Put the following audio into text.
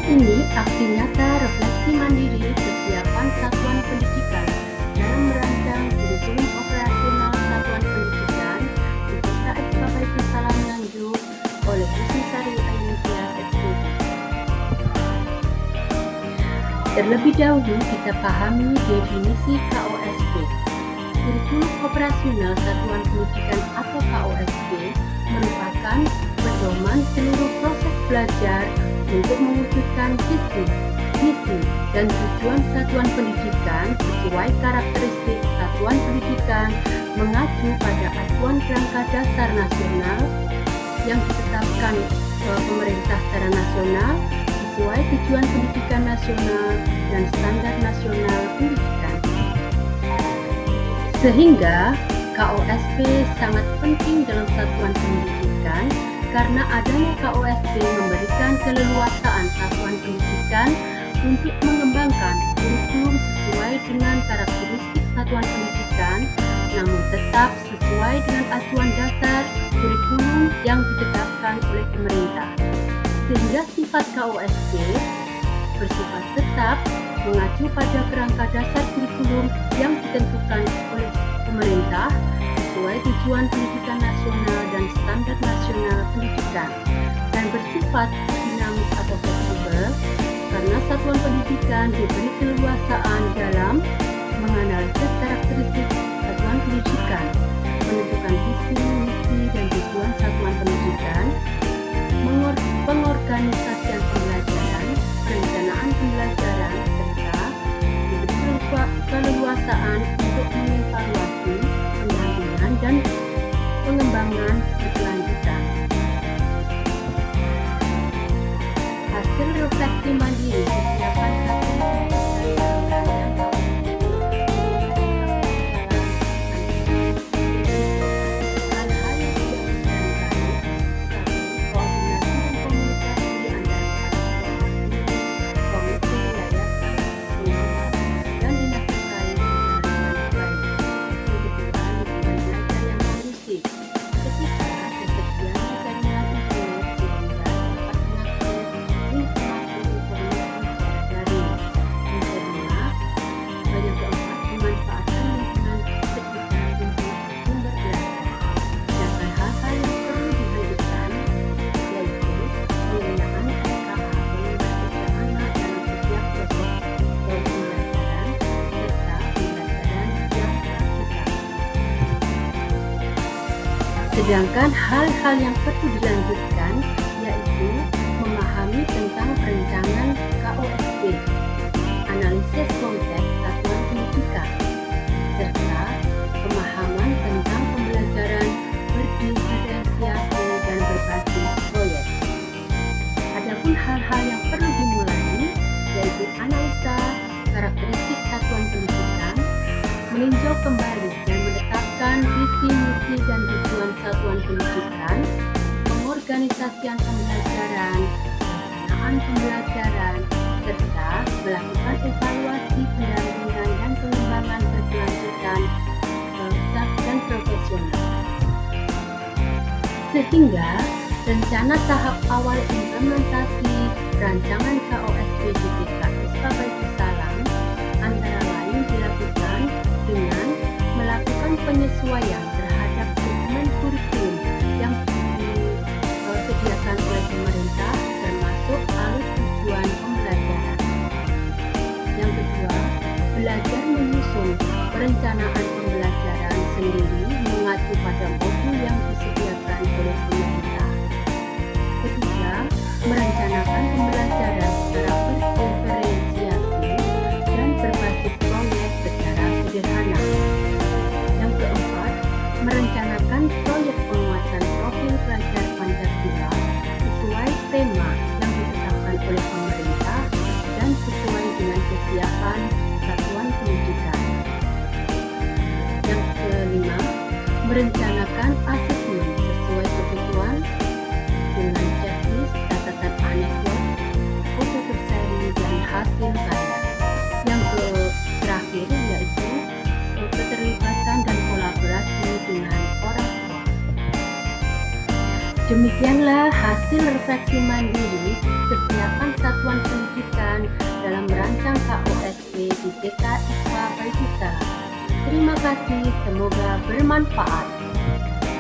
Ini aksi nyata refleksi mandiri kesiapan satuan pendidikan dalam merancang kurikulum operasional satuan pendidikan di PKS Babaiku Salam Nganjuk oleh Sari Ainisia SPP. Terlebih dahulu kita pahami definisi KOSP. Kurikulum operasional satuan pendidikan atau KOSP merupakan pedoman seluruh proses belajar untuk mewujudkan visi, misi, dan tujuan satuan pendidikan sesuai karakteristik satuan pendidikan mengacu pada acuan kerangka dasar nasional yang ditetapkan pemerintah secara nasional sesuai tujuan pendidikan nasional dan standar nasional pendidikan. Sehingga KOSP sangat penting dalam satuan pendidikan karena adanya KOSP memberikan keleluasaan satuan pendidikan untuk mengembangkan kurikulum sesuai dengan karakteristik satuan pendidikan, namun tetap sesuai dengan acuan dasar kurikulum yang ditetapkan oleh pemerintah. Sehingga sifat KOSP bersifat tetap mengacu pada kerangka dasar kurikulum yang ditentukan oleh pemerintah sesuai tujuan pendidikan nasional dan standar nasional pendidikan, dan bersifat dinamis atau fleksibel karena satuan pendidikan diberi keleluasaan dalam menganalisis karakteristik satuan pendidikan, menentukan visi, misi, dan tujuan satuan pendidikan, pengorganisasian pembelajaran, perencanaan pembelajaran, serta diberi keleluasaan untuk mengevaluasi pendampingan dan pengembangan berkelanjutan. Hasil refleksi mandiri kesiapan satuan Sedangkan hal-hal yang perlu dilanjutkan yaitu memahami tentang perencanaan KOSP, analisis konteks satuan pendidikan, serta pemahaman tentang pembelajaran berdiferensiasi dan berbasis proyek. Adapun hal-hal yang perlu dimulai yaitu analisa karakteristik satuan pendidikan, meninjau kembali dan menetapkan visi, misi, dan tujuan satuan pendidikan, pengorganisasian pembelajaran, perencanaan pembelajaran, serta melakukan evaluasi pendampingan dan pengembangan berkelanjutan dan profesional. Sehingga rencana tahap awal implementasi rancangan KOSP di PKS Babaiku Salam antara lain dilakukan dengan melakukan penyesuaian terhadap dokumen kurikulum yang disediakan oleh pemerintah termasuk alur tujuan pembelajaran. Yang kedua, belajar menyusun perencanaan pembelajaran sendiri mengacu pada modul yang disediakan oleh pemerintah. Ketiga, merencanakan pembelajaran secara berdiferensiasi dan berbasis proyek secara sederhana. Yang keempat, merencanakan proyek penguatan profil pelajar Pancasila sesuai tema yang ditetapkan oleh pemerintah dan sesuai dengan kesiapan satuan pendidikan. Yang kelima, merencanakan asesmen sesuai kebutuhan dengan checklist, catatan anekdot, foto berseri, dan hasil karya. Yang terakhir yaitu keterlibatan dan kolaborasi dengan orang tua. Demikianlah hasil refleksi mandiri kesiapan satuan pendidikan dalam merancang KOSP di TK ISPA Baitisa. Terima kasih, semoga bermanfaat.